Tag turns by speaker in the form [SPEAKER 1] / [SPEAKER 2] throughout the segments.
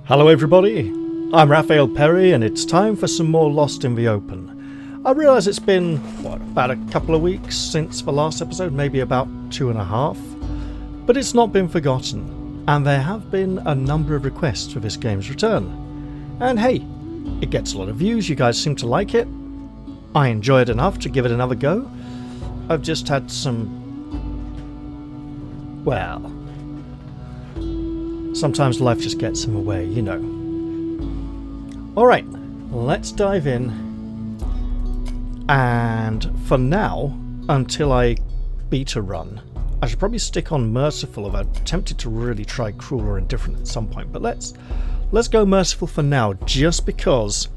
[SPEAKER 1] Hello everybody, I'm Raphael Perry and it's time for some more Lost in the Open. I realise it's been, about a couple of weeks since the last episode, maybe about 2.5, but it's not been forgotten, and there have been a number of requests for this game's return. And hey, it gets a lot of views, you guys seem to like it. I enjoy it enough to give it another go. I've just had some... well... sometimes life just gets in the way, you know. Alright, let's dive in. And for now, until I beta run, I should probably stick on Merciful, although I'm tempted to really try Cruel or Indifferent at some point. But let's go Merciful for now, just because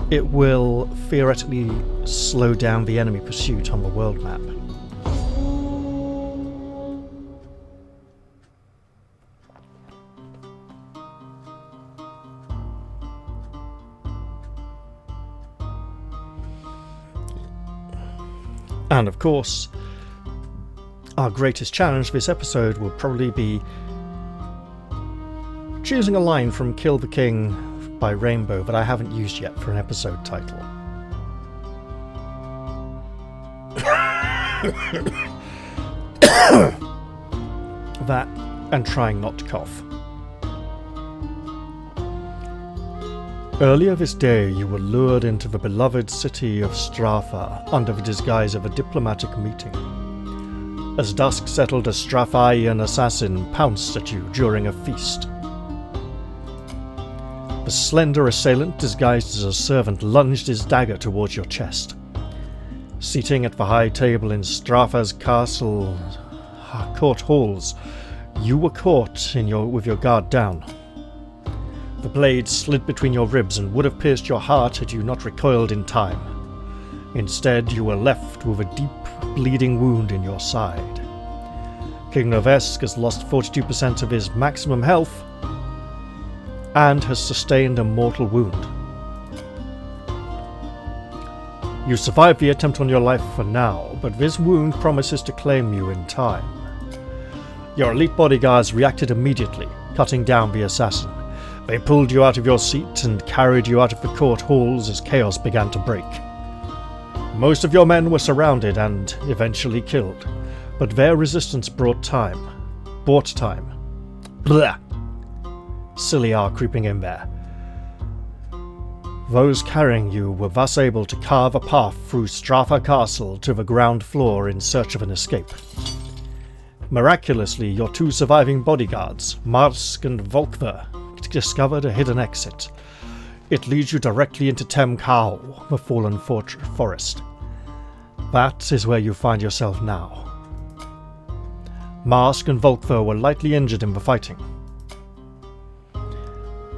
[SPEAKER 1] it will theoretically slow down the enemy pursuit on the world map. And of course, our greatest challenge this episode will probably be choosing a line from Kill the King by Rainbow that I haven't used yet for an episode title. That and trying not to cough. Earlier this day, you were lured into the beloved city of Strafa under the disguise of a diplomatic meeting. As dusk settled, a Strafaian assassin pounced at you during a feast. The slender assailant, disguised as a servant, lunged his dagger towards your chest. Seating at the high table in Strafa's castle court halls, you were caught with your guard down. The blade slid between your ribs and would have pierced your heart had you not recoiled in time. Instead, you were left with a deep, bleeding wound in your side. King Novesk has lost 42% of his maximum health and has sustained a mortal wound. You survived the attempt on your life for now, but this wound promises to claim you in time. Your elite bodyguards reacted immediately, cutting down the assassin. They pulled you out of your seat and carried you out of the court halls as chaos began to break. Most of your men were surrounded and eventually killed, but their resistance bought time. Blah! Silly R creeping in there. Those carrying you were thus able to carve a path through Strafa Castle to the ground floor in search of an escape. Miraculously, your two surviving bodyguards, Marsk and Volkver, discovered a hidden exit. It leads you directly into Temkau, the fallen forest. That is where you find yourself now. Marsk and Volkver were lightly injured in the fighting.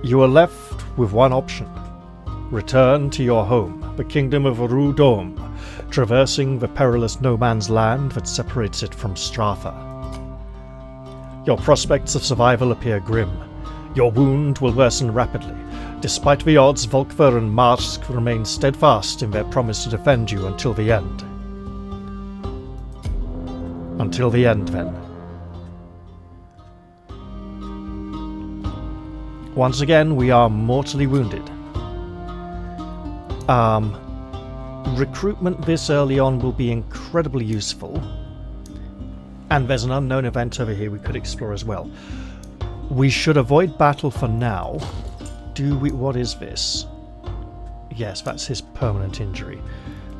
[SPEAKER 1] You are left with one option. Return to your home, the kingdom of Rudom, traversing the perilous no-man's land that separates it from Strafa. Your prospects of survival appear grim. Your wound will worsen rapidly. Despite the odds, Volkver and Marsk remain steadfast in their promise to defend you until the end. Until the end, then. Once again, we are mortally wounded. Recruitment this early on will be incredibly useful. And there's an unknown event over here we could explore as well. We should avoid battle for now. What is this? Yes, that's his permanent injury.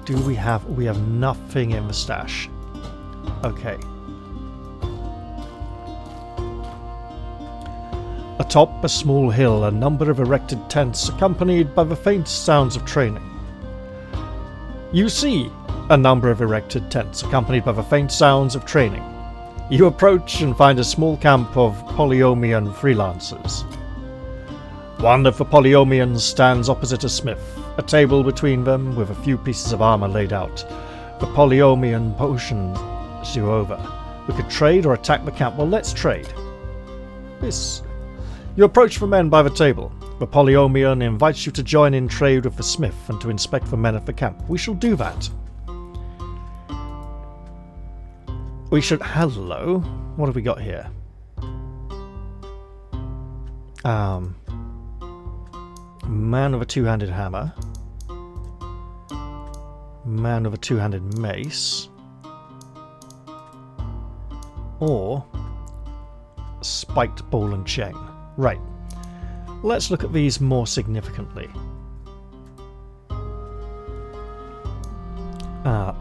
[SPEAKER 1] We have nothing in the stash. Okay. Atop a small hill, a number of erected tents accompanied by the faint sounds of training. You see a number of erected tents accompanied by the faint sounds of training. You approach and find a small camp of Polyomian freelancers. One of the Polyomians stands opposite a smith, a table between them with a few pieces of armor laid out. The Polyomian motions you over. We could trade or attack the camp. Well, let's trade. You approach the men by the table. The Polyomian invites you to join in trade with the smith and to inspect the men at the camp. We shall do that. Hello. What have we got here? Man with a two-handed hammer. Man with a two-handed mace. Or spiked ball and chain. Right. Let's look at these more significantly.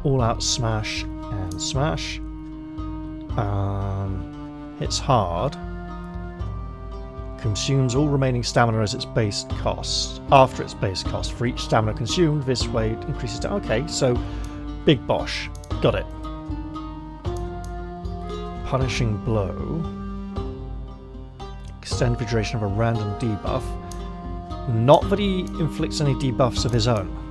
[SPEAKER 1] All-out smash and smash. Hits hard. Consumes all remaining stamina as its base cost. After its base cost. For each stamina consumed, this way it increases to... Okay, so big bosh. Got it. Punishing blow. Extend the duration of a random debuff. Not that he inflicts any debuffs of his own.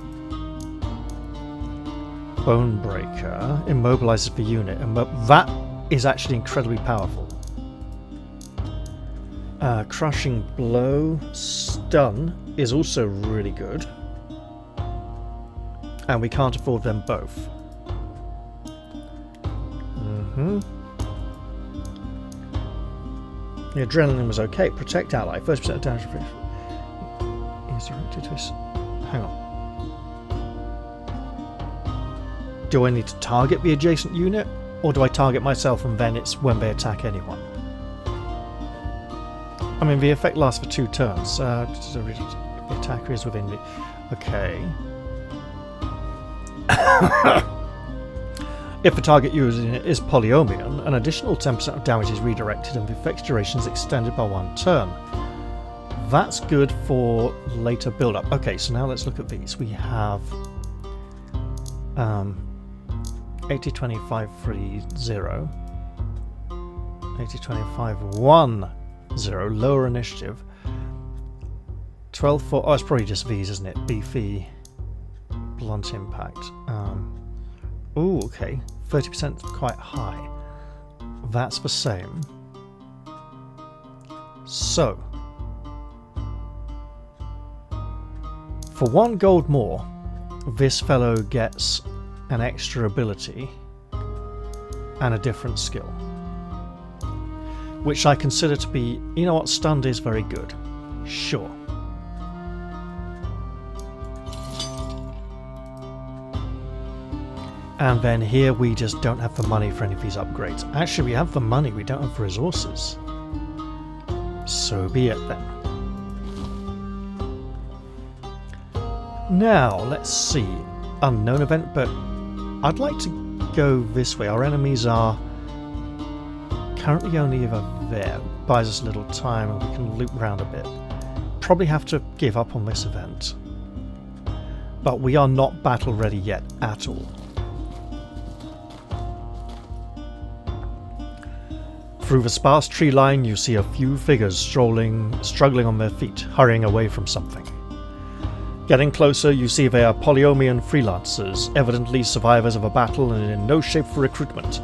[SPEAKER 1] Bone Breaker immobilizes the unit. That is actually incredibly powerful. Crushing Blow. Stun is also really good. And we can't afford them both. The adrenaline was okay. Protect ally. 1% of damage. Is directed to his... Hang on. Do I need to target the adjacent unit? Or do I target myself and then it's when they attack anyone? I mean, the effect lasts for 2 turns. The attacker is within the... Okay. If the target using it is Polyomian, an additional 10% of damage is redirected and the effect's duration is extended by 1 turn. That's good for later build-up. Okay, so now let's look at these. We have 80-25-3-0, 80-25-1-0, lower initiative, 12-4, oh, it's probably just these, isn't it? Beefy, blunt impact. Ooh, okay, 30% quite high. That's the same. So, for 1 gold more, this fellow gets an extra ability and a different skill, which I consider to be, you know what, stunned is very good. Sure. And then here we just don't have the money for any of these upgrades. Actually, we have the money, we don't have the resources. So be it then. Now, let's see. Unknown event, but I'd like to go this way. Our enemies are currently only over there. Buys us a little time and we can loop around a bit. Probably have to give up on this event. But we are not battle ready yet at all. Through the sparse tree line you see a few figures struggling on their feet, hurrying away from something. Getting closer, you see they are Polyomian freelancers, evidently survivors of a battle and in no shape for recruitment.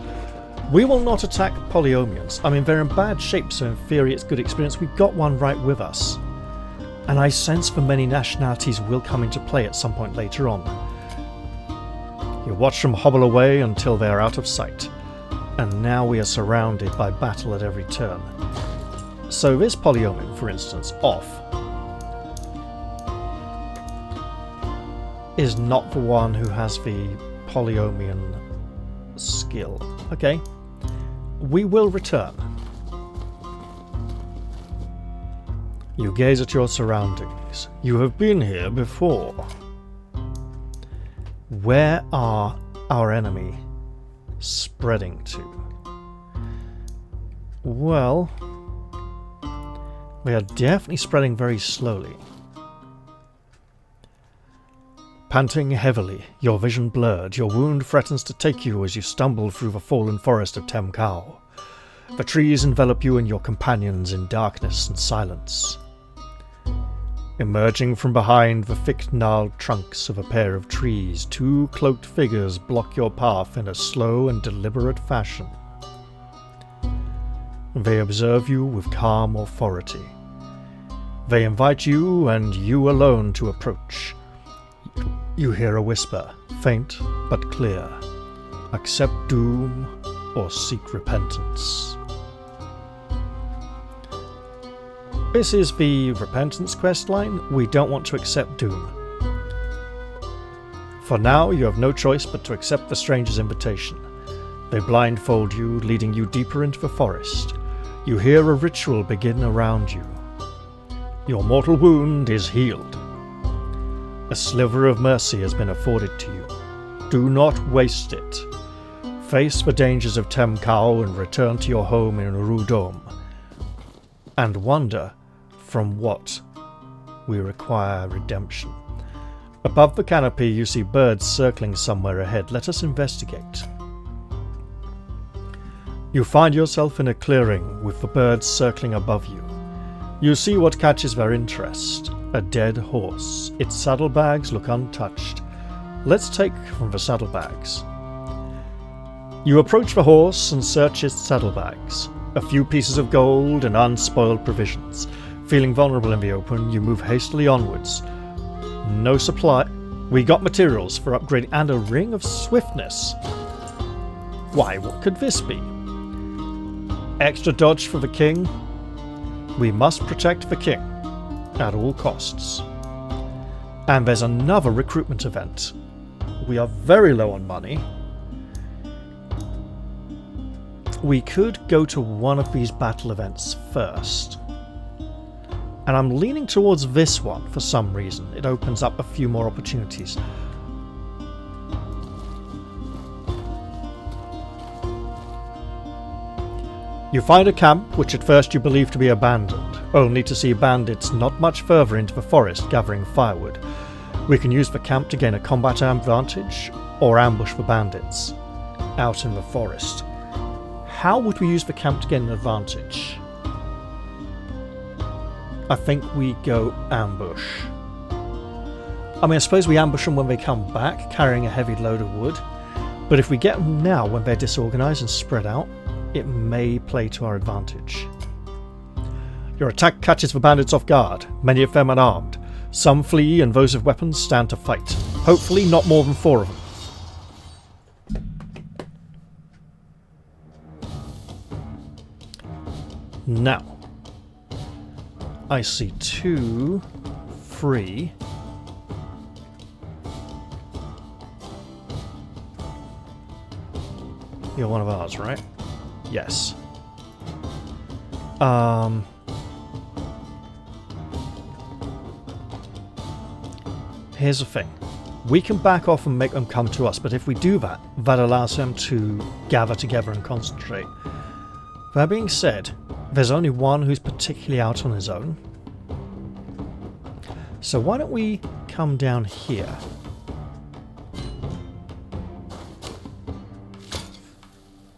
[SPEAKER 1] We will not attack Polyomians. I mean, they're in bad shape, so in theory it's good experience. We've got one right with us. And I sense the many nationalities will come into play at some point later on. You watch them hobble away until they are out of sight. And now we are surrounded by battle at every turn. So this Polyomian, for instance, off, is not the one who has the Polyomian skill. Okay, we will return. You gaze at your surroundings. You have been here before. Where are our enemy spreading to? Well, they are definitely spreading very slowly. Panting heavily, your vision blurred, your wound threatens to take you as you stumble through the fallen forest of Temkau. The trees envelop you and your companions in darkness and silence. Emerging from behind the thick gnarled trunks of a pair of trees, 2 cloaked figures block your path in a slow and deliberate fashion. They observe you with calm authority. They invite you and you alone to approach. You hear a whisper, faint but clear. Accept doom or seek repentance. This is the Repentance questline. We don't want to accept doom. For now, you have no choice but to accept the stranger's invitation. They blindfold you, leading you deeper into the forest. You hear a ritual begin around you. Your mortal wound is healed. A sliver of mercy has been afforded to you. Do not waste it. Face the dangers of Temkau and return to your home in Rudom. And wonder from what we require redemption. Above the canopy you see birds circling somewhere ahead. Let us investigate. You find yourself in a clearing with the birds circling above you. You see what catches their interest. A dead horse. Its saddlebags look untouched. Let's take from the saddlebags. You approach the horse and search its saddlebags. A few pieces of gold and unspoiled provisions. Feeling vulnerable in the open, you move hastily onwards. No supply. We got materials for upgrading and a ring of swiftness. Why, what could this be? Extra dodge for the king? We must protect the king at all costs. And there's another recruitment event. We are very low on money. We could go to one of these battle events first. And I'm leaning towards this one for some reason. It opens up a few more opportunities. You find a camp which at first you believe to be abandoned, only to see bandits not much further into the forest gathering firewood. We can use the camp to gain a combat advantage or ambush the bandits out in the forest. How would we use the camp to gain an advantage? I think we go ambush. I mean, I suppose we ambush them when they come back, carrying a heavy load of wood. But if we get them now when they're disorganised and spread out, it may play to our advantage. Your attack catches the bandits off guard, many of them unarmed. Some flee and those with weapons stand to fight. Hopefully not more than 4 of them. Now, I see 2, 3. You're one of ours, right? Yes. Here's the thing. We can back off and make them come to us, but if we do that, that allows them to gather together and concentrate. That being said, there's only one who's particularly out on his own. So why don't we come down here?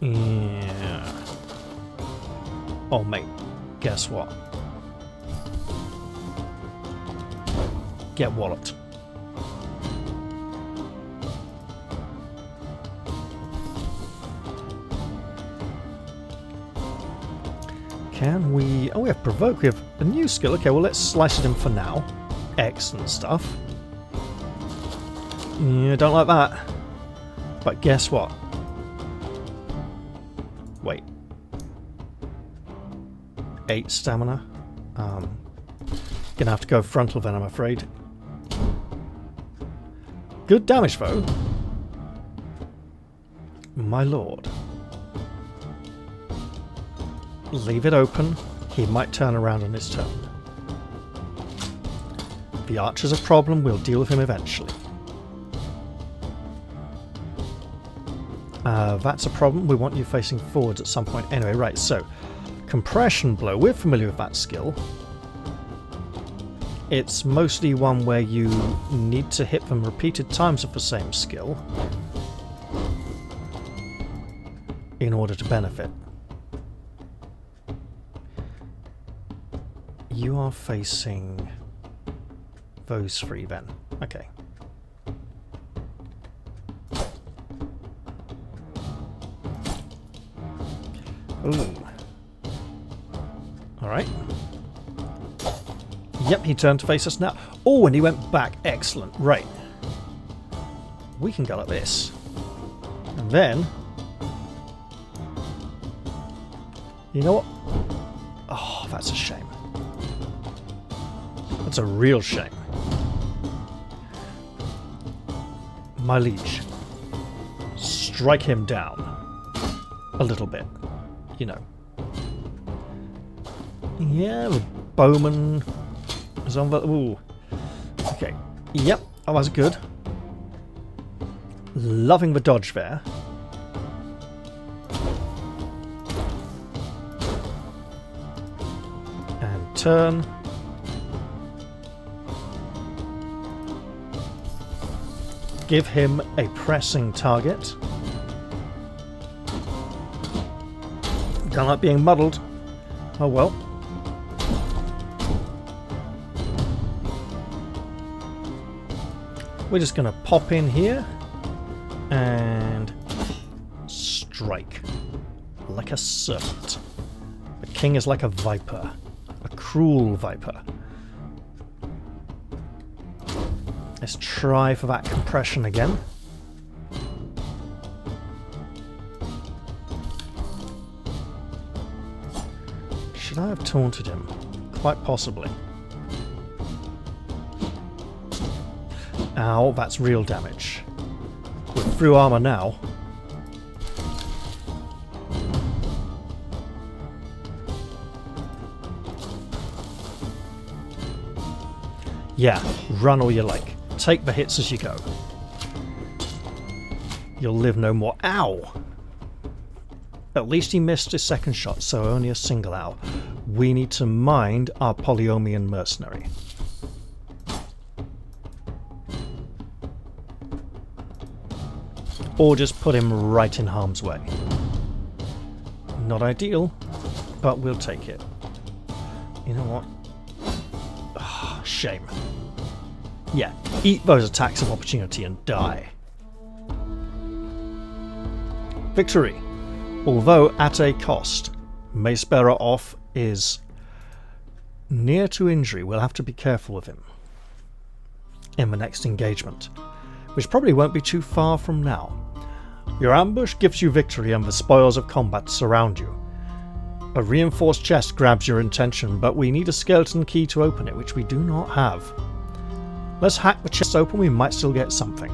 [SPEAKER 1] Yeah. Oh mate, guess what? Get walloped. Can we... Oh, we have provoke. We have a new skill. Okay, well, let's slice it in for now. Excellent stuff. Yeah, don't like that. But guess what? Wait. 8 stamina. Gonna have to go frontal then, I'm afraid. Good damage, though. My lord. Leave it open. He might turn around on his turn. The archer's a problem. We'll deal with him eventually. That's a problem. We want you facing forwards at some point. Anyway, right, so compression blow. We're familiar with that skill. It's mostly one where you need to hit them repeated times of the same skill in order to benefit. You are facing those 3 then. Okay. Ooh. Alright. Yep, he turned to face us now. Oh, and he went back. Excellent. Right. We can go like this. And then... You know what? Oh, that's a shame. That's a real shame. My liege, strike him down a little bit, you know. Yeah, the bowman is on the... Ooh. Okay. Yep. Oh, that's good. Loving the dodge there. And turn. Give him a pressing target. Don't like being muddled. Oh well. We're just going to pop in here and strike like a serpent. The king is like a viper, a cruel viper. Let's try for that compression again. Should I have taunted him? Quite possibly. Ow, that's real damage. We're through armor now. Yeah, run all you like. Take the hits as you go. You'll live no more. Ow! At least he missed his second shot, so only a single ow. We need to mind our Polyomian mercenary. Or just put him right in harm's way. Not ideal, but we'll take it. You know what? Oh, shame. Yeah, eat those attacks of opportunity and die. Victory. Although at a cost. Macebearer off is near to injury. We'll have to be careful with him in the next engagement, which probably won't be too far from now. Your ambush gives you victory and the spoils of combat surround you. A reinforced chest grabs your attention, but we need a skeleton key to open it, which we do not have. Let's hack the chest open, we might still get something.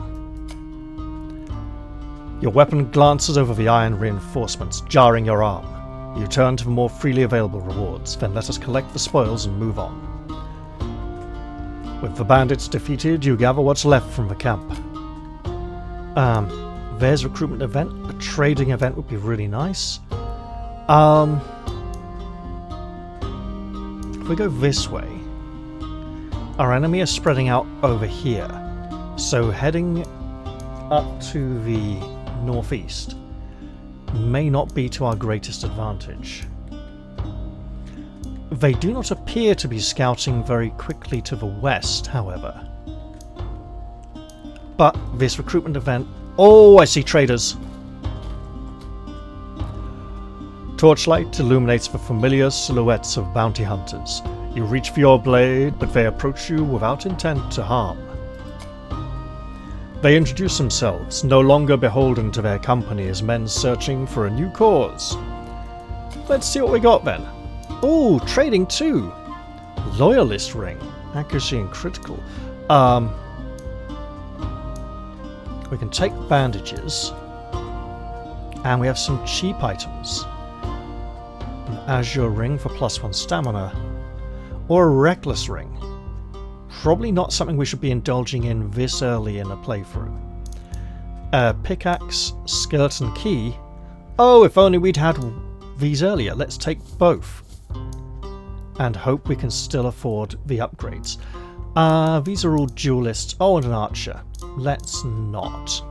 [SPEAKER 1] Your weapon glances over the iron reinforcements, jarring your arm. You turn to the more freely available rewards, then let us collect the spoils and move on. With the bandits defeated, you gather what's left from the camp. There's a recruitment event. A trading event would be really nice. If we go this way, our enemy is spreading out over here. So heading up to the northeast may not be to our greatest advantage. They do not appear to be scouting very quickly to the west, however. But this recruitment event... Oh, I see traders! Torchlight illuminates the familiar silhouettes of bounty hunters. You reach for your blade, but they approach you without intent to harm. They introduce themselves, no longer beholden to their company as men searching for a new cause. Let's see what we got then. Oh, trading too! Loyalist ring. Accuracy and critical. We can take bandages. And we have some cheap items. An azure ring for +1 stamina. Or a reckless ring. Probably not something we should be indulging in this early in a playthrough. A pickaxe, skeleton key. Oh, if only we'd had these earlier. Let's take both. And hope we can still afford the upgrades. These are all duelists. Oh, and an archer. Let's not.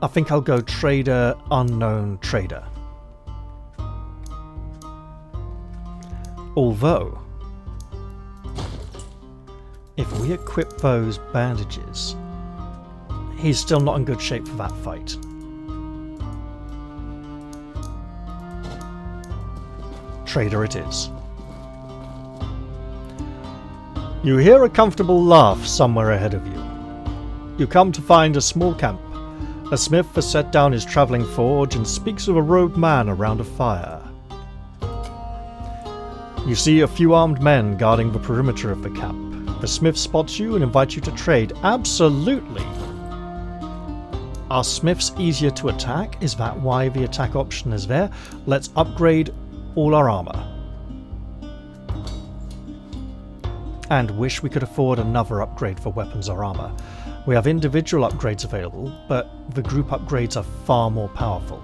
[SPEAKER 1] I think I'll go trader, unknown trader. Although, if we equip those bandages, he's still not in good shape for that fight. Trader it is. You hear a comfortable laugh somewhere ahead of you. You come to find a small camp. A smith has set down his travelling forge and speaks of a rogue man around a fire. You see a few armed men guarding the perimeter of the camp. The smith spots you and invites you to trade. Absolutely! Are smiths easier to attack? Is that why the attack option is there? Let's upgrade all our armour. And wish we could afford another upgrade for weapons or armour. We have individual upgrades available, but the group upgrades are far more powerful.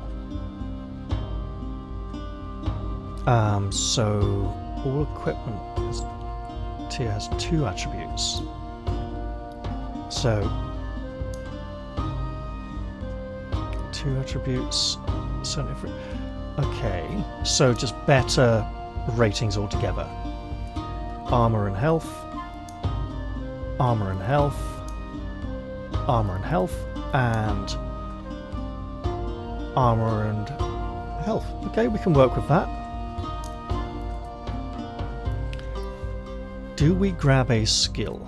[SPEAKER 1] So all equipment tier has 2 attributes. So 2 attributes, 73. Okay, so just better ratings altogether. Armor and health, armor and health, armor and health, and armor and health. Okay, we can work with that. Do we grab a skill?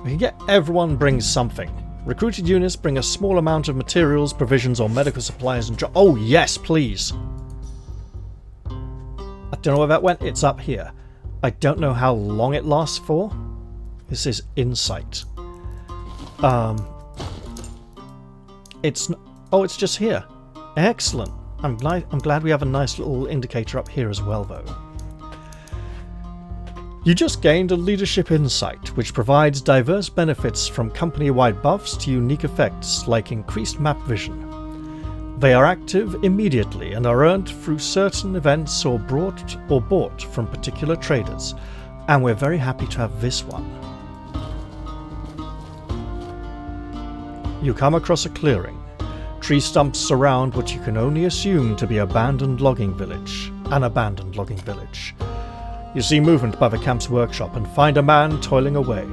[SPEAKER 1] We can get everyone brings something. Recruited units bring a small amount of materials, provisions, or medical supplies and oh yes, please! I don't know where that went. It's up here. I don't know how long it lasts for. This is insight. It's just here. Excellent. I'm glad we have a nice little indicator up here as well, though. You just gained a leadership insight, which provides diverse benefits from company-wide buffs to unique effects like increased map vision. They are active immediately and are earned through certain events or bought from particular traders, and we're very happy to have this one. You come across a clearing. Tree stumps surround what you can only assume to be an abandoned logging village. You see movement by the camp's workshop and find a man toiling away.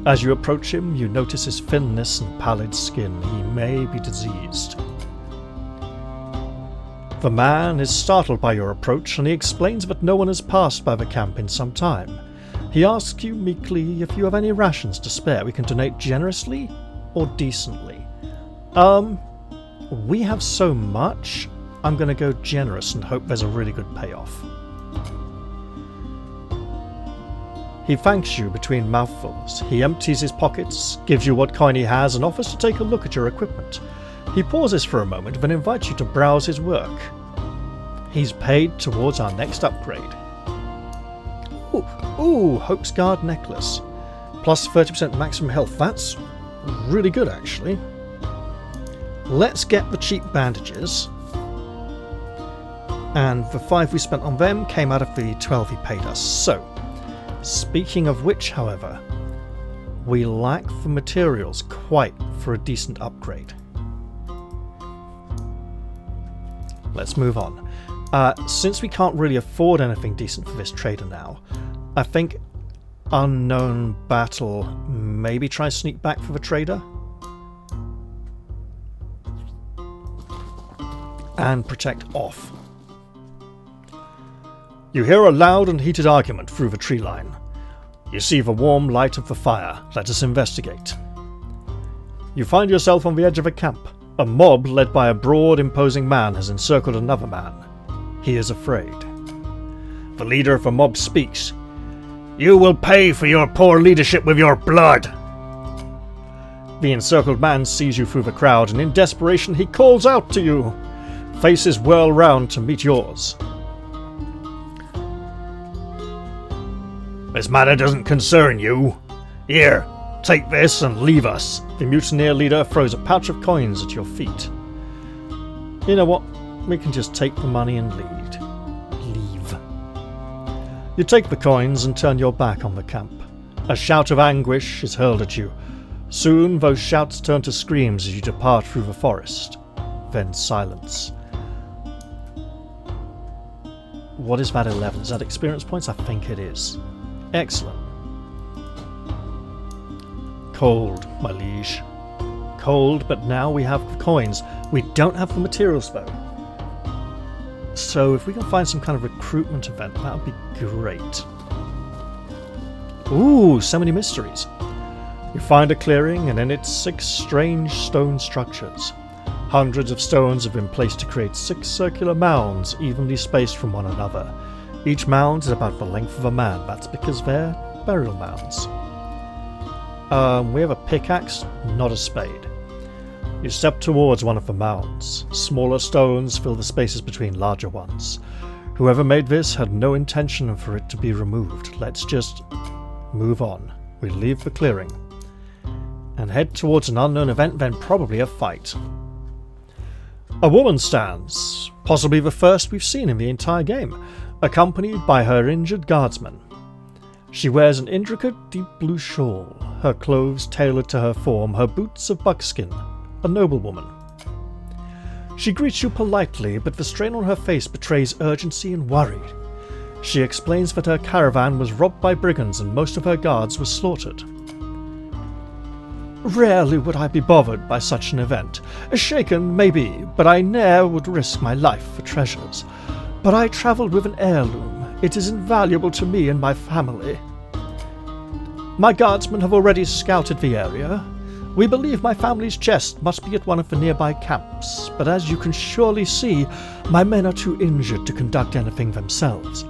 [SPEAKER 1] As you approach him, you notice his thinness and pallid skin. He may be diseased. The man is startled by your approach, and he explains that no one has passed by the camp in some time. He asks you meekly if you have any rations to spare. We can donate generously or decently. We have so much, I'm going to go generous and hope there's a really good payoff. He thanks you between mouthfuls. He empties his pockets, gives you what coin he has, and offers to take a look at your equipment. He pauses for a moment, then invites you to browse his work. He's paid towards our next upgrade. Ooh, Hope's Guard necklace. Plus 30% maximum health. That's really good, actually. Let's get the cheap bandages. And the 5 we spent on them came out of the 12 he paid us. So, speaking of which, however, we lack the materials quite for a decent upgrade. Let's move on. Since we can't really afford anything decent for this trader now, I think unknown battle, maybe try sneak back for the trader? And protect off. You hear a loud and heated argument through the tree line. You see the warm light of the fire. Let us investigate. You find yourself on the edge of a camp. A mob led by a broad, imposing man has encircled another man. He is afraid. The leader of the mob speaks. "You will pay for your poor leadership with your blood." The encircled man sees you through the crowd, and in desperation he calls out to you. Faces whirl round to meet yours. "This matter doesn't concern you. Here, take this and leave us." The mutineer leader throws a pouch of coins at your feet. You know what? We can just take the money and leave. You take the coins and turn your back on the camp. A shout of anguish is hurled at you. Soon those shouts turn to screams as you depart through the forest. Then silence. What is that 11? Is that experience points? I think it is. Excellent. Cold, my liege. Cold, but now we have the coins. We don't have the materials though. So if we can find some kind of recruitment event, that would be great. Ooh, so many mysteries. You find a clearing and in it 6 strange stone structures. Hundreds of stones have been placed to create 6 circular mounds, evenly spaced from one another. Each mound is about the length of a man. That's because they're burial mounds. We have a pickaxe, not a spade. You step towards one of the mounds. Smaller stones fill the spaces between larger ones. Whoever made this had no intention for it to be removed. Let's just move on. We leave the clearing and head towards an unknown event, then probably a fight. A woman stands, possibly the first we've seen in the entire game, accompanied by her injured guardsman. She wears an intricate deep blue shawl, her clothes tailored to her form, her boots of buckskin, a noblewoman. She greets you politely, but the strain on her face betrays urgency and worry. She explains that her caravan was robbed by brigands and most of her guards were slaughtered. Rarely would I be bothered by such an event. Shaken, maybe, but I ne'er would risk my life for treasures. But I travelled with an heirloom. It is invaluable to me and my family. My guardsmen have already scouted the area. We believe my family's chest must be at one of the nearby camps, but as you can surely see, my men are too injured to conduct anything themselves,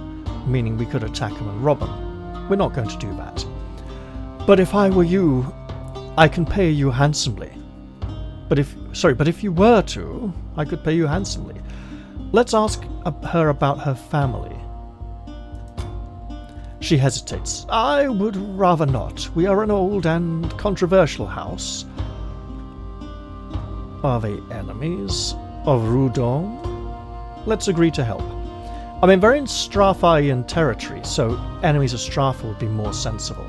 [SPEAKER 1] meaning we could attack them and rob them. We're not going to do that. But if I were you, I can pay you handsomely. But if you were to, I could pay you handsomely. Let's ask her about her family. She hesitates. I would rather not. We are an old and controversial house. Are they enemies of Rudon? Let's agree to help. I mean, they're in Strathian territory, so enemies of Stratha would be more sensible.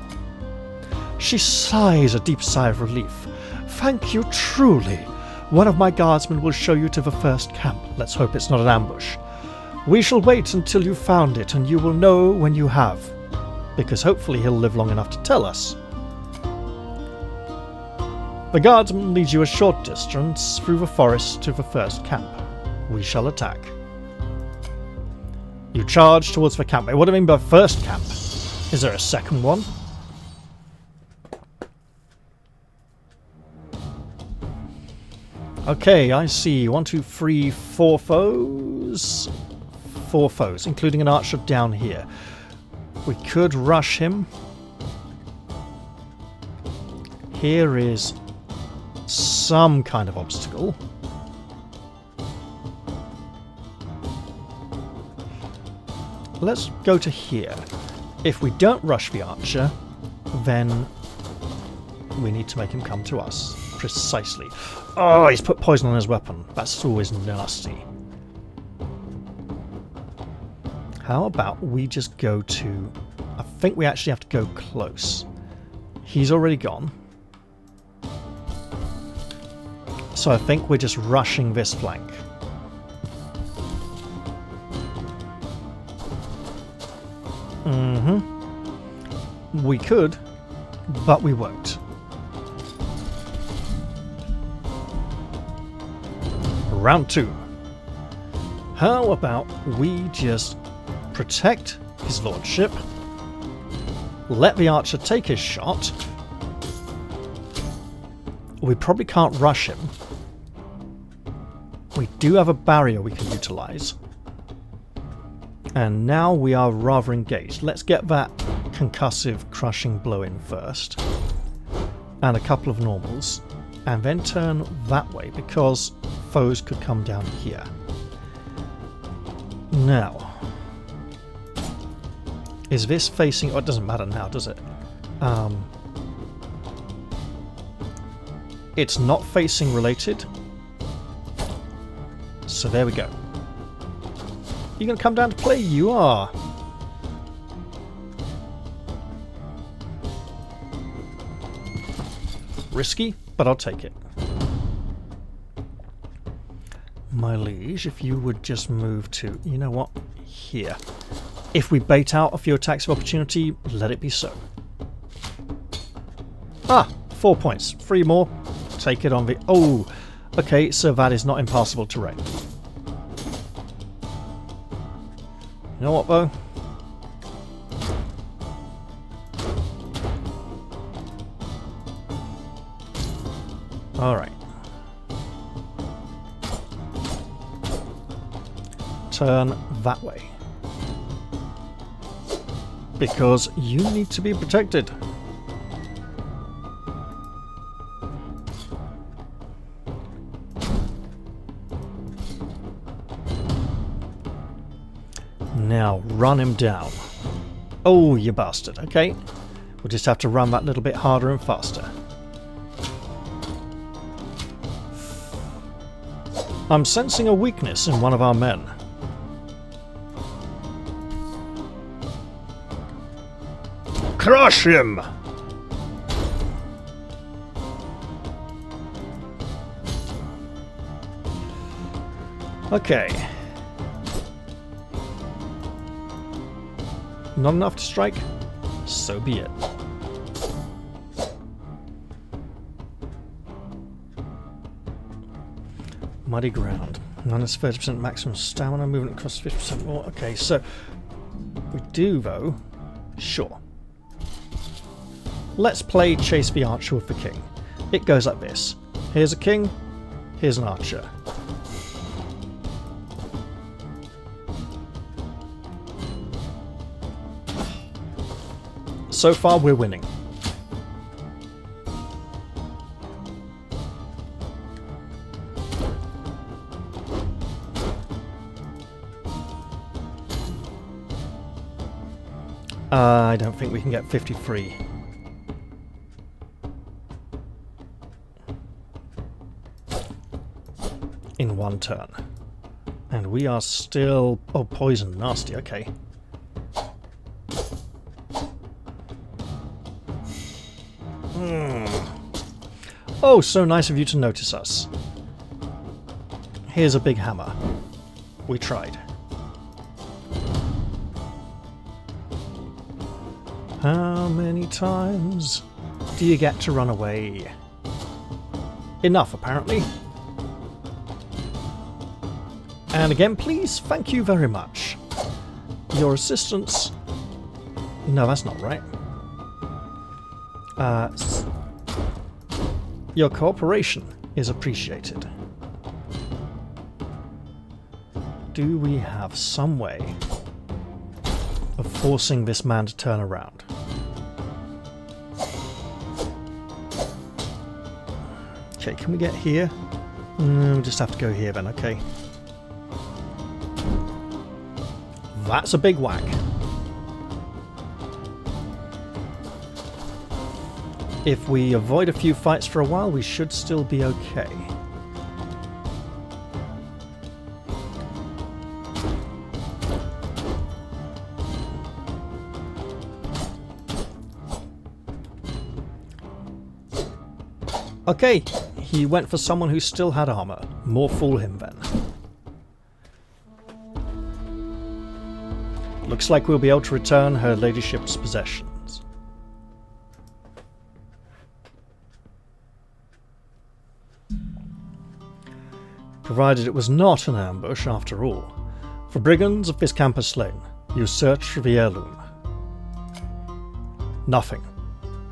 [SPEAKER 1] She sighs a deep sigh of relief. Thank you, truly. One of my guardsmen will show you to the first camp. Let's hope it's not an ambush. We shall wait until you've found it, and you will know when you have. Because hopefully he'll live long enough to tell us. The guardsman leads you a short distance through the forest to the first camp. We shall attack. You charge towards the camp. What do I mean by first camp? Is there a second one? Okay, I see. 1, 2, 3, 4 foes. 4 foes, including an archer down here. We could rush him. Here is some kind of obstacle. Let's go to here. If we don't rush the archer, then we need to make him come to us. Precisely. Oh, he's put poison on his weapon. That's always nasty. How about we just go to... I think we actually have to go close. He's already gone. So I think we're just rushing this flank. We could, but we won't. Round 2. How about we just protect his lordship, let the archer take his shot. We probably can't rush him. We do have a barrier we can utilise. And now we are rather engaged. Let's get that concussive crushing blow in first. And a couple of normals. And then turn that way, because foes could come down here. Now, is this facing... Oh, it doesn't matter now, does it? It's not facing related. So there we go. You gonna come down to play? You are. Risky, but I'll take it. My liege, if you would just move to... You know what? Here. If we bait out a few attacks of opportunity, let it be so. Ah! 4 points. 3 more. Take it on the... Oh! Okay, so that is not impassable terrain. You know what, though? Alright. turn that way. Because you need to be protected. Now run him down. Oh, you bastard. Okay. We'll just have to run that little bit harder and faster. I'm sensing a weakness in one of our men. Crush him! Okay. Not enough to strike? So be it. Muddy ground. Minus 30% maximum stamina, movement costs 50% more. Okay, so we do though. Sure. Let's play Chase the Archer with the King. It goes like this. Here's a king, here's an archer. So far we're winning. I don't think we can get 53. In one turn. And we are still... Oh, poison. Nasty. Okay. Oh, so nice of you to notice us. Here's a big hammer. We tried. How many times do you get to run away? Enough, apparently. And again, please, thank you very much. Your assistance... No, that's not right. Your cooperation is appreciated. Do we have some way of forcing this man to turn around? Okay, can we get here? We'll just have to go here then, okay. That's a big whack. If we avoid a few fights for a while, we should still be okay. Okay, he went for someone who still had armor. More fool him then. Looks like we'll be able to return her ladyship's possessions. Provided it was not an ambush after all. For brigands of this camp are slain, you search for the heirloom. Nothing.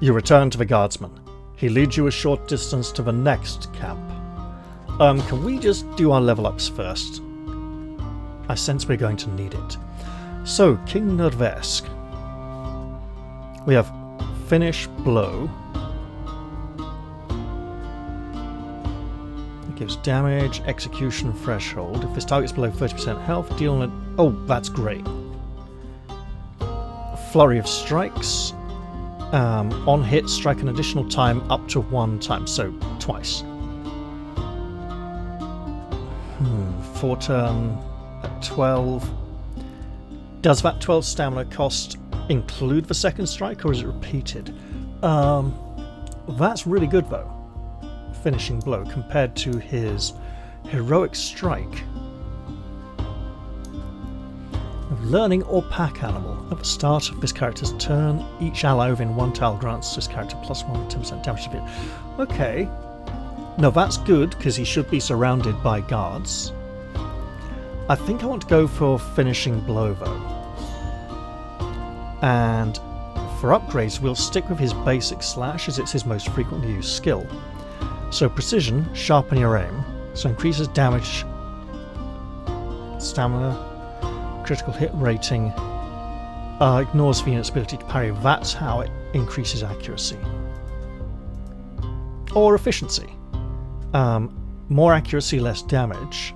[SPEAKER 1] You return to the guardsman. He leads you a short distance to the next camp. Can we just do our level ups first? I sense we're going to need it. So, King Nordvesk. We have Finish Blow. It gives damage, execution threshold. If this target's below 30% health, deal an... Oh, that's great. Flurry of Strikes. On hit, strike an additional time up to 1 time, so twice. 4 turn at 12. Does that 12 stamina cost include the second strike, or is it repeated? That's really good though. Finishing Blow compared to his Heroic Strike. Learning or pack animal. At the start of this character's turn, each ally within 1 tile grants this character plus 1 10% damage to it. Okay. No, that's good, because he should be surrounded by guards. I think I want to go for Finishing Blow, though. And for upgrades, we'll stick with his basic slash, as it's his most frequently used skill. So Precision, sharpen your aim, so increases damage stamina, critical hit rating, ignores the unit's ability to parry. That's how it increases accuracy. Or efficiency. More accuracy, less damage.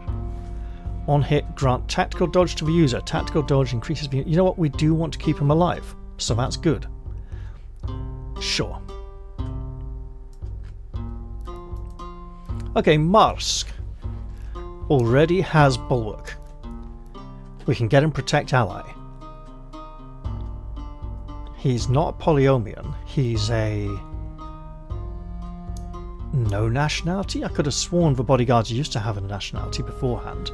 [SPEAKER 1] On hit, grant tactical dodge to the user. Tactical dodge increases the... You know what? We do want to keep him alive, so that's good. Sure. Okay, Marsk already has Bulwark. We can get him Protect Ally. He's not a Polyomian. He's a... no nationality? I could have sworn the bodyguards used to have a nationality beforehand.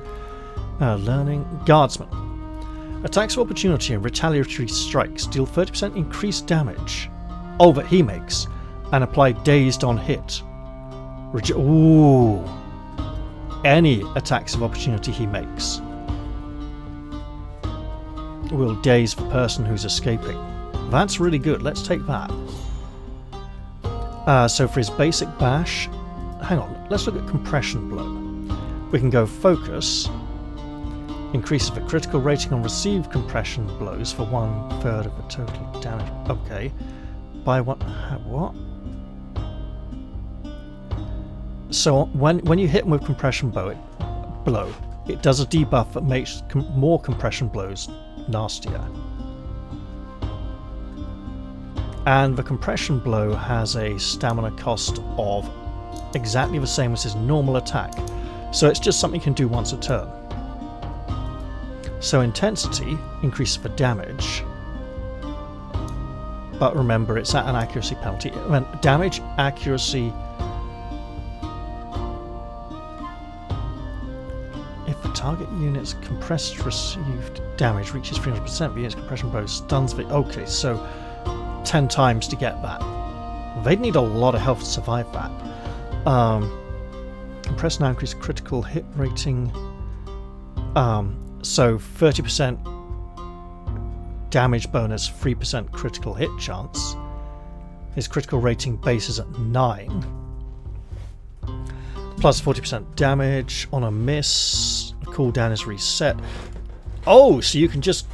[SPEAKER 1] Learning. Guardsman. Attacks of opportunity and retaliatory strikes deal 30% increased damage. Oh, that he makes. And apply dazed on hit. Ooh. Any attacks of opportunity he makes will daze the person who's escaping. That's really good. Let's take that. So for his basic bash... Hang on. Let's look at compression blow. We can go focus... Increases the critical rating on received compression blows for 1/3 of the total damage. Okay. By what? What? So when you hit him with compression blow, it does a debuff that makes more compression blows nastier. And the compression blow has a stamina cost of exactly the same as his normal attack. So it's just something you can do once a turn. So intensity increases for damage, but remember it's at an accuracy penalty. When damage, accuracy. If the target unit's compressed received damage reaches 300%, the unit's compression blow stuns the... Okay, so 10 times to get that. They'd need a lot of health to survive that. Compressed now increases critical hit rating. So 30% damage bonus, 3% critical hit chance. His critical rating base is at 9. Plus 40% damage on a miss. The cooldown is reset. Oh, so you can just...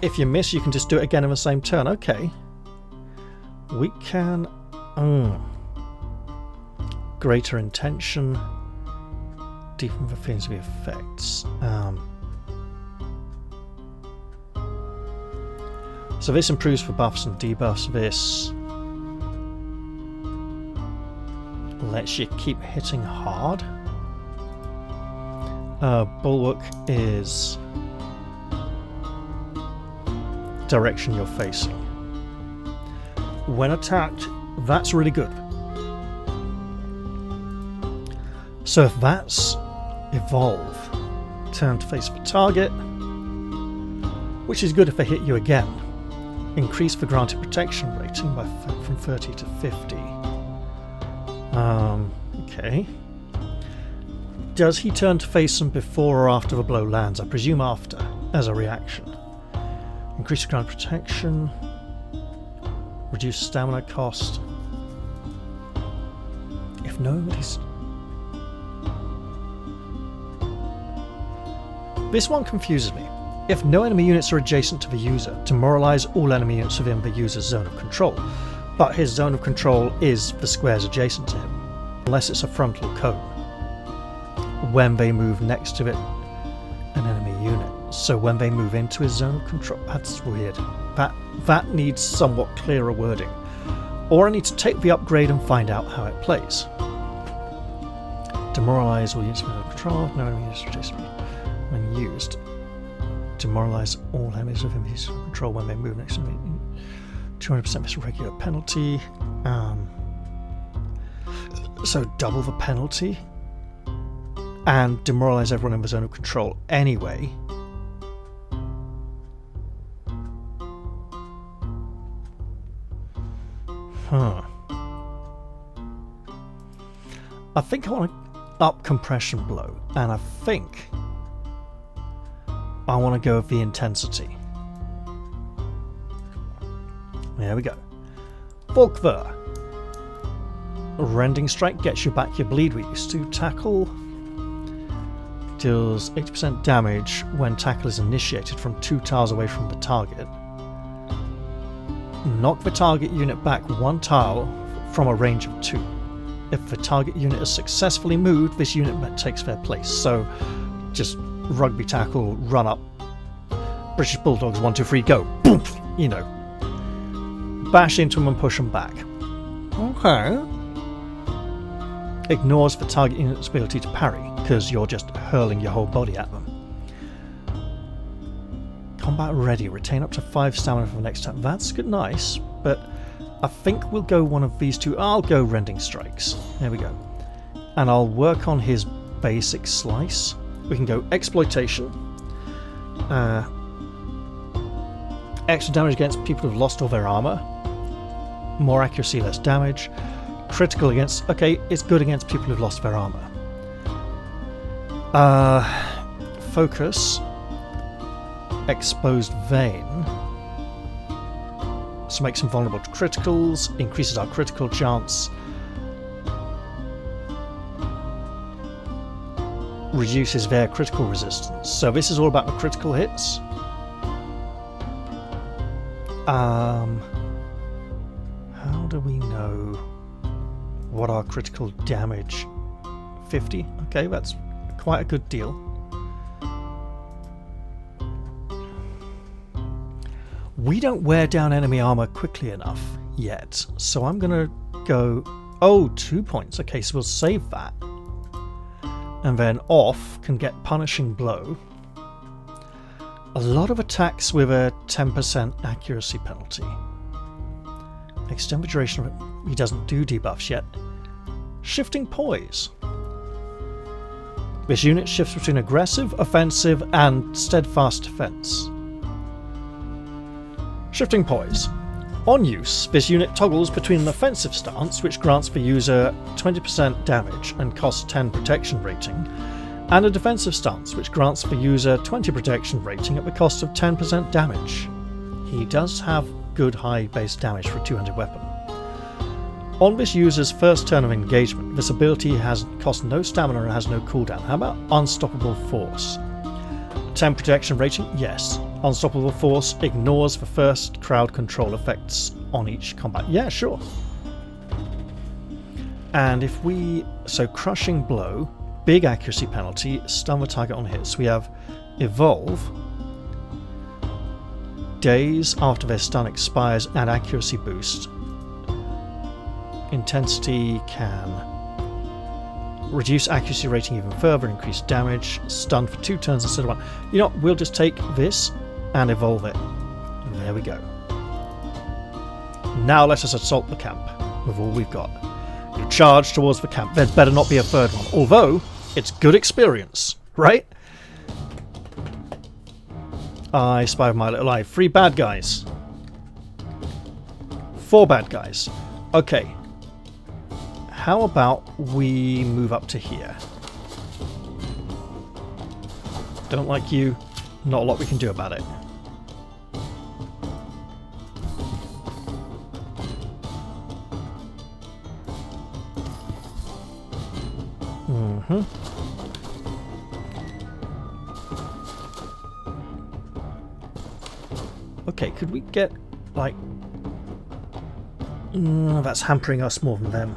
[SPEAKER 1] If you miss, you can just do it again in the same turn. Okay. We can... Greater intention. Deepen the feelings of the effects. So this improves for buffs and debuffs. This lets you keep hitting hard. Bulwark is direction you're facing. When attacked, that's really good. So if that's evolve, turn to face the target, which is good if they hit you again. Increase the granted protection rating by from 30 to 50. Okay. Does he turn to face them before or after the blow lands? I presume after, as a reaction. Increase the granted protection. Reduce stamina cost. If nobody's... This one confuses me. If no enemy units are adjacent to the user, demoralize all enemy units within the user's zone of control. But his zone of control is the squares adjacent to him, unless it's a frontal cone. When they move next to it, an enemy unit. So when they move into his zone of control, that's weird. That needs somewhat clearer wording. Or I need to take the upgrade and find out how it plays. Demoralize all units within control, no enemy units are adjacent to me. When used, demoralize all enemies within his control when they move next to me. 200% miss regular penalty. So double the penalty. And demoralize everyone in the zone of control anyway. Huh. I think I want to up compression blow, and I think I want to go with the intensity. There we go. Volkver. Rending strike gets you back your bleed we used to. Tackle. Deals 80% damage when tackle is initiated from 2 tiles away from the target. Knock the target unit back 1 tile from a range of 2. If the target unit is successfully moved, this unit takes their place. So just rugby tackle, run up, British Bulldogs, 1, 2, 3, go. Boom! You know. Bash into them and push them back. Okay. Ignores the target unit's ability to parry, because you're just hurling your whole body at them. Combat ready. Retain up to 5 stamina for the next time. That's good, nice, but I think we'll go one of these two. I'll go Rending Strikes. There we go. And I'll work on his basic slice. We can go Exploitation. Extra damage against people who've lost all their armor. More accuracy, less damage. Critical against... Okay, it's good against people who've lost their armor. Focus. Exposed Vein. So makes them vulnerable to criticals. Increases our critical chance. Reduces their critical resistance. So this is all about the critical hits. How do we know what our critical damage? 50? Okay, that's quite a good deal. We don't wear down enemy armor quickly enough yet, so I'm gonna go... Oh, 2 points. Okay, so we'll save that. And then off can get Punishing Blow. A lot of attacks with a 10% accuracy penalty. Extend the duration of it. He doesn't do debuffs yet. Shifting Poise. This unit shifts between aggressive, offensive, and steadfast defense. Shifting Poise. On use, this unit toggles between an offensive stance, which grants the user 20% damage and costs 10 protection rating, and a defensive stance, which grants the user 20 protection rating at the cost of 10% damage. He does have good high base damage for a 200 weapon. On this user's first turn of engagement, this ability costs no stamina and has no cooldown. How about Unstoppable Force? 10 protection rating? Yes. Unstoppable Force ignores the first crowd control effects on each combat. Yeah, sure. And if we... So Crushing Blow, big accuracy penalty, stun the target on hits. We have Evolve, Daze after their stun expires, and accuracy boost. Intensity can reduce accuracy rating even further, increase damage, stun for 2 turns instead of 1. You know what, we'll just take this and evolve it. There we go. Now let us assault the camp with all we've got. You charge towards the camp. There'd better not be a third one, although it's good experience, right? I spy with my little eye. 3 bad guys. 4 bad guys. Okay. How about we move up to here? Don't like you. Not a lot we can do about it. Okay, could we get, like... that's hampering us more than them.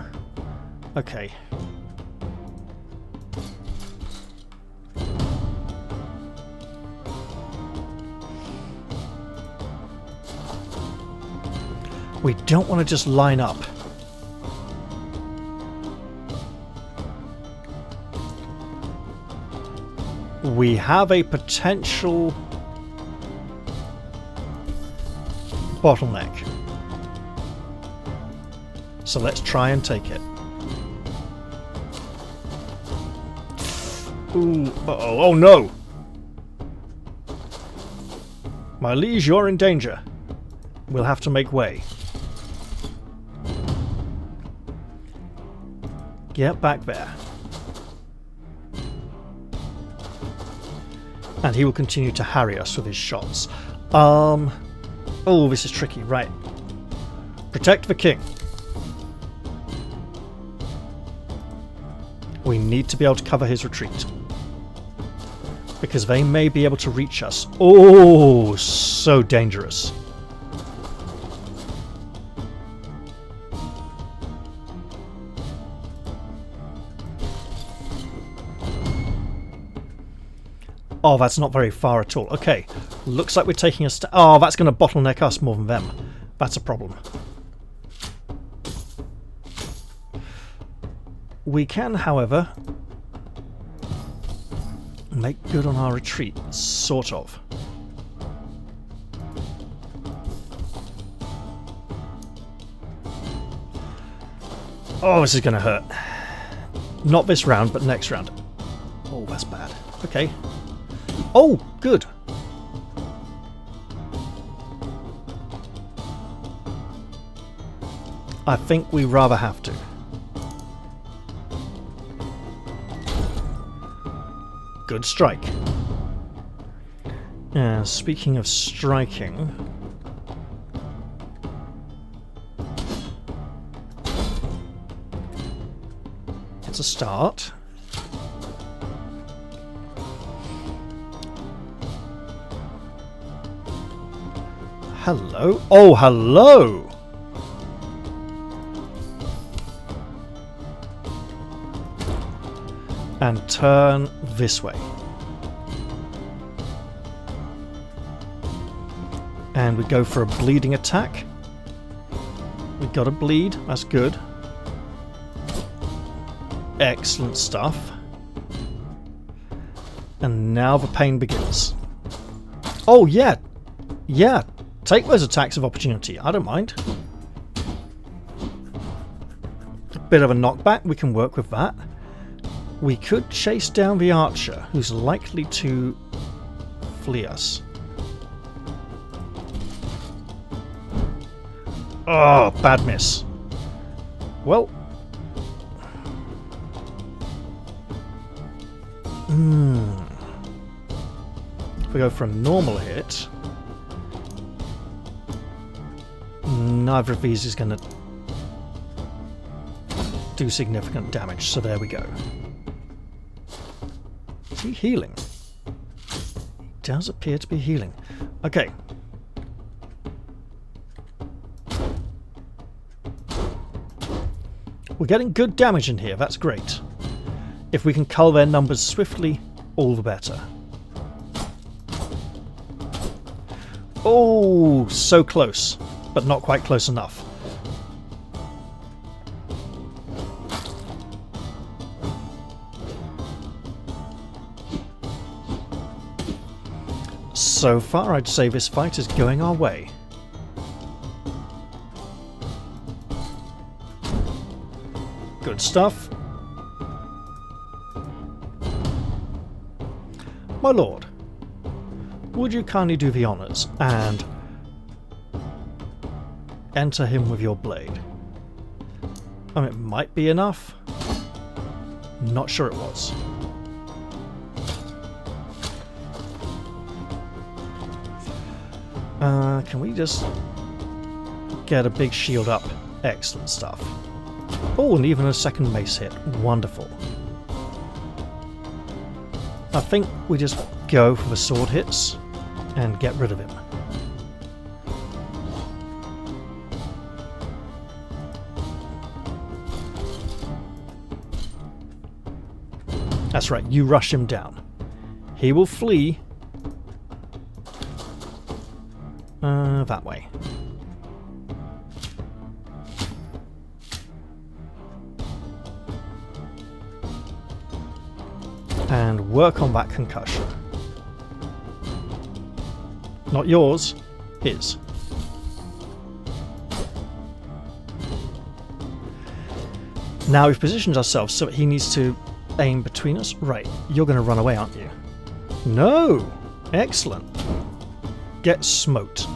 [SPEAKER 1] Okay. We don't want to just line up. We have a potential bottleneck. So let's try and take it. Ooh, uh-oh, oh no! My liege, you're in danger. We'll have to make way. Get back there. And he will continue to harry us with his shots. Oh, this is tricky, right. Protect the king. We need to be able to cover his retreat. because they may be able to reach us. Oh, so dangerous. Oh, that's not very far at all. Okay, looks like we're taking a oh, that's going to bottleneck us more than them. That's a problem. We can, however, make good on our retreat, sort of. Oh, this is going to hurt. Not this round, but next round. Oh, that's bad. Okay. Oh, good. I think we rather have to. Good strike. Speaking of striking, it's a start. Hello. Oh, hello. And turn this way. And we go for a bleeding attack. We got a bleed. That's good. Excellent stuff. And now the pain begins. Oh, yeah. Yeah. Take those attacks of opportunity. I don't mind. A bit of a knockback. We can work with that. We could chase down the archer, who's likely to flee us. Oh, bad miss. Well. If we go for a normal hit, neither of these is going to do significant damage, so there we go. Is he healing? He does appear to be healing. Okay. We're getting good damage in here, that's great. If we can cull their numbers swiftly, all the better. Oh, so close, but not quite close enough. So far, I'd say this fight is going our way. Good stuff. My lord, would you kindly do the honours and enter him with your blade? I mean, it might be enough. Not sure it was. Can we just get a big shield up? Excellent stuff. Oh, and even a second mace hit. Wonderful. I think we just go for the sword hits and get rid of him. That's right, you rush him down. He will flee. That way. And work on that concussion. Not yours, his. Now we've positioned ourselves so that he needs to aim between us. Right, you're going to run away, aren't you? No! Excellent. Get smoked.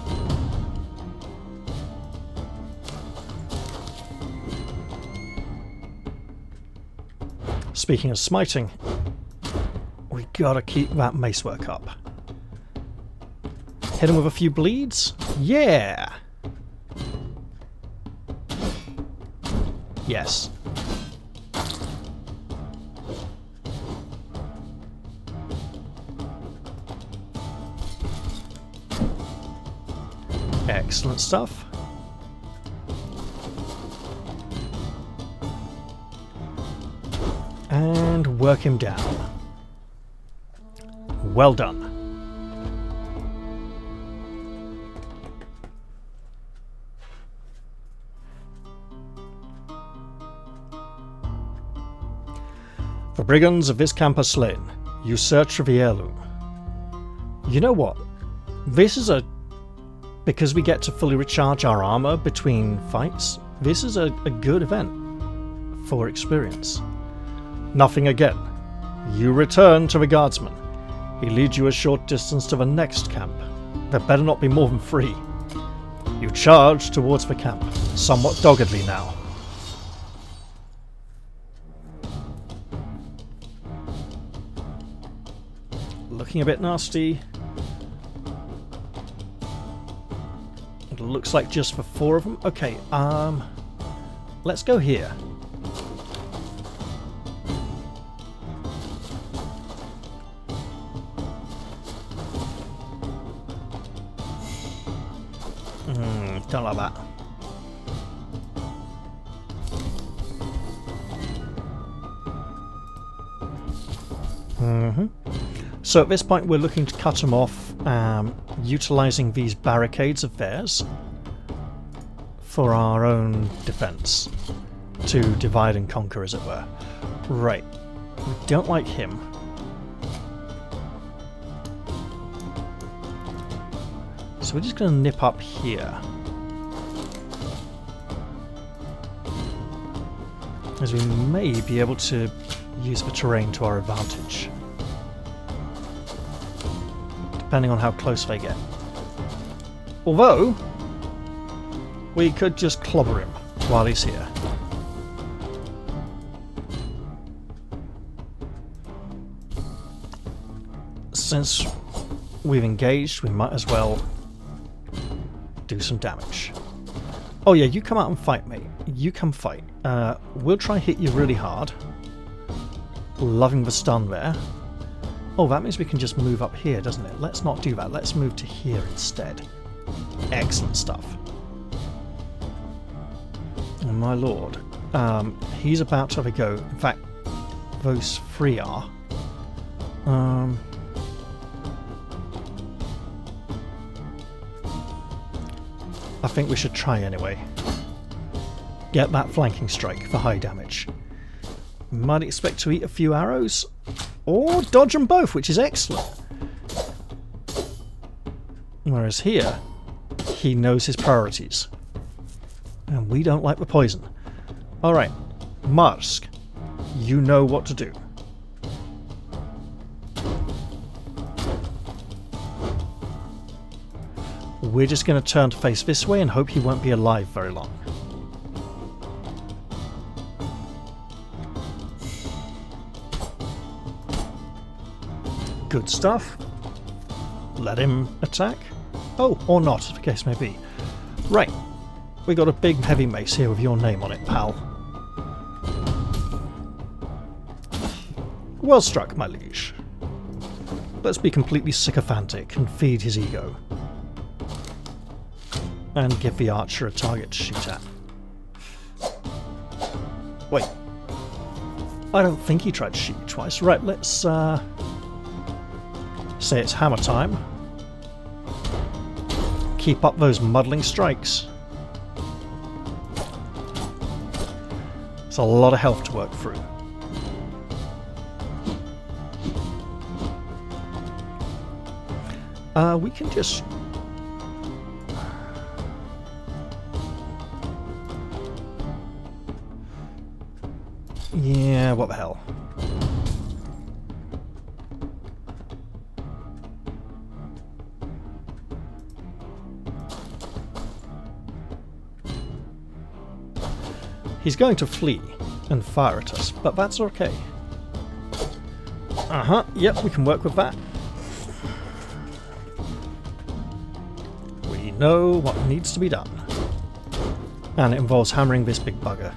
[SPEAKER 1] Speaking of smiting, we gotta keep that mace work up. Hit him with a few bleeds. Yeah! Yes. Excellent stuff. And work him down. Well done. The brigands of this camp are slain. You search for the heirloom. You know what? This is because we get to fully recharge our armor between fights, this is a good event for experience. Nothing again. You return to the guardsman. He leads you a short distance to the next camp. There better not be more than 3. You charge towards the camp, somewhat doggedly now. Looking a bit nasty. It looks like just the 4 of them. Okay, let's go here. Don't like that. So at this point we're looking to cut them off, utilising these barricades of theirs for our own defence, to divide and conquer, as it were. Right, we don't like him. So we're just going to nip up here, as we may be able to use the terrain to our advantage, depending on how close they get. Although, we could just clobber him while he's here. Since we've engaged, we might as well do some damage. Oh yeah, you come out and fight, mate. You come fight. We'll try hit you really hard. Loving the stun there. Oh, that means we can just move up here, doesn't it? Let's not do that. Let's move to here instead. Excellent stuff. Oh, my lord. He's about to have a go. In fact, those 3 are. I think we should try anyway. Get that flanking strike for high damage. Might expect to eat a few arrows, or dodge them both, which is excellent. Whereas here, he knows his priorities. And we don't like the poison. Alright, Marsk, you know what to do. We're just going to turn to face this way and hope he won't be alive very long. Good stuff. Let him attack. Oh, or not, as the case may be. Right. We got a big heavy mace here with your name on it, pal. Well struck, my liege. Let's be completely sycophantic and feed his ego. And give the archer a target to shoot at. Wait. I don't think he tried to shoot you twice. Right, let's say it's hammer time. Keep up those muddling strikes. It's a lot of health to work through. We can just... Yeah, what the hell. He's going to flee and fire at us, but that's okay. Yep, we can work with that. We know what needs to be done. And it involves hammering this big bugger.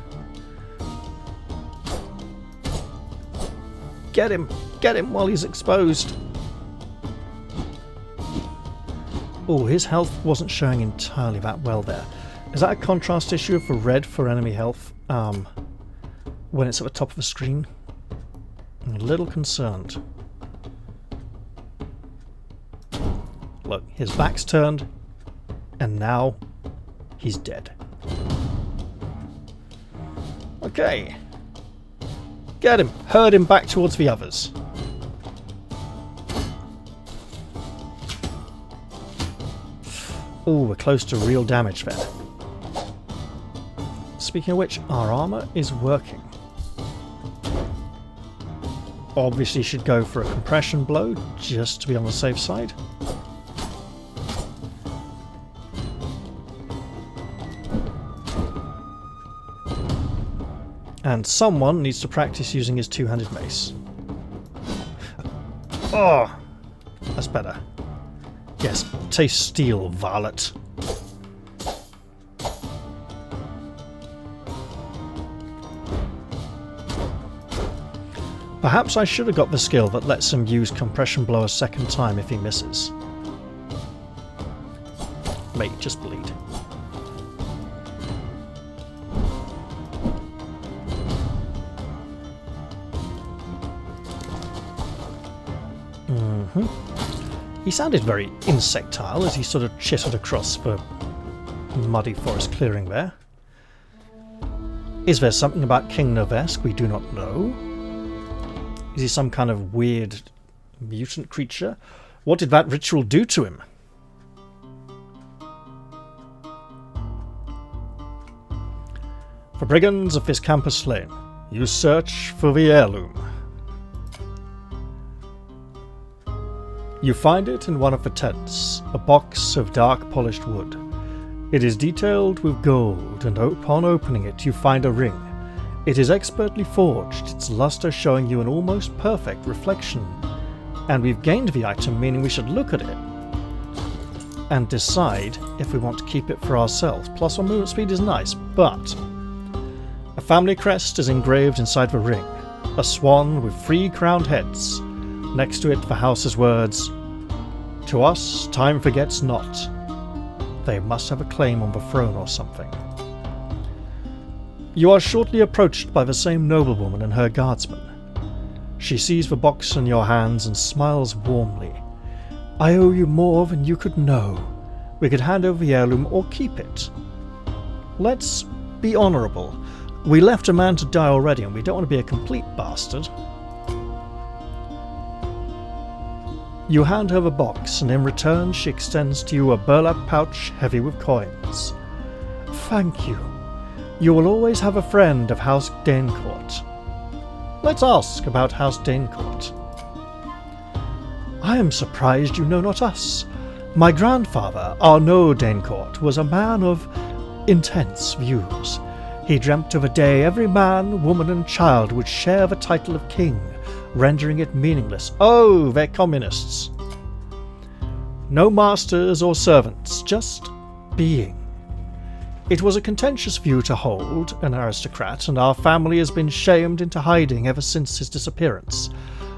[SPEAKER 1] Get him! Get him while he's exposed! Oh, his health wasn't showing entirely that well there. Is that a contrast issue for red for enemy health when it's at the top of the screen? I'm a little concerned. Look, his back's turned, and now he's dead. Okay. Get him. Herd him back towards the others. Oh, we're close to real damage there. Speaking of which, our armour is working. Obviously should go for a compression blow, just to be on the safe side. And someone needs to practice using his two-handed mace. Oh! That's better. Yes, taste steel, varlet. Perhaps I should have got the skill that lets him use compression blow a second time if he misses. Mate, just bleed. He sounded very insectile as he sort of chittered across the muddy forest clearing there. Is there something about King Novesk we do not know? Is he some kind of weird mutant creature? What did that ritual do to him? For brigands of this campus slain, you search for the heirloom. You find it in one of the tents, a box of dark polished wood. It is detailed with gold, and upon opening it you find a ring. It is expertly forged, its luster showing you an almost perfect reflection. And we've gained the item, meaning we should look at it and decide if we want to keep it for ourselves. Plus 1 movement speed is nice, but a family crest is engraved inside the ring, a swan with 3 crowned heads. Next to it, the house's words, "To us, time forgets not." They must have a claim on the throne or something. You are shortly approached by the same noblewoman and her guardsman. She sees the box in your hands and smiles warmly. "I owe you more than you could know. We could hand over the heirloom or keep it. Let's be honourable. We left a man to die already and we don't want to be a complete bastard." You hand her the box, and in return she extends to you a burlap pouch heavy with coins. "Thank you. You will always have a friend of House Danecourt." Let's ask about House Danecourt. "I am surprised you know not us. My grandfather, Arnaud Danecourt, was a man of intense views. He dreamt of a day every man, woman and child would share the title of king, rendering it meaningless." Oh, they're communists. "No masters or servants, just being. It was a contentious view to hold, an aristocrat, and our family has been shamed into hiding ever since his disappearance.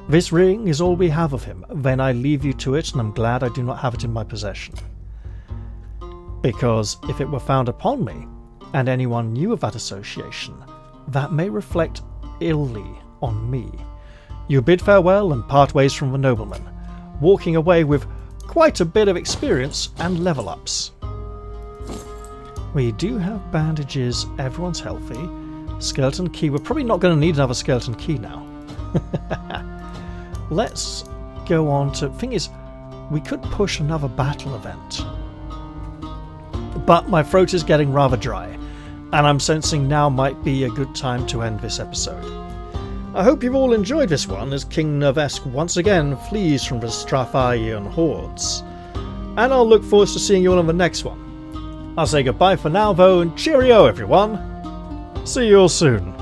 [SPEAKER 1] This ring is all we have of him. Then I leave you to it, and I'm glad I do not have it in my possession. Because if it were found upon me, and anyone knew of that association, that may reflect illy on me." You bid farewell and part ways from the nobleman, walking away with quite a bit of experience and level ups. We do have bandages, everyone's healthy. Skeleton key, we're probably not going to need another skeleton key now. Let's go on to... Thing is, we could push another battle event. But my throat is getting rather dry, and I'm sensing now might be a good time to end this episode. I hope you've all enjoyed this one as King Novesk once again flees from the Strathian hordes. And I'll look forward to seeing you all on the next one. I'll say goodbye for now though, and cheerio everyone! See you all soon.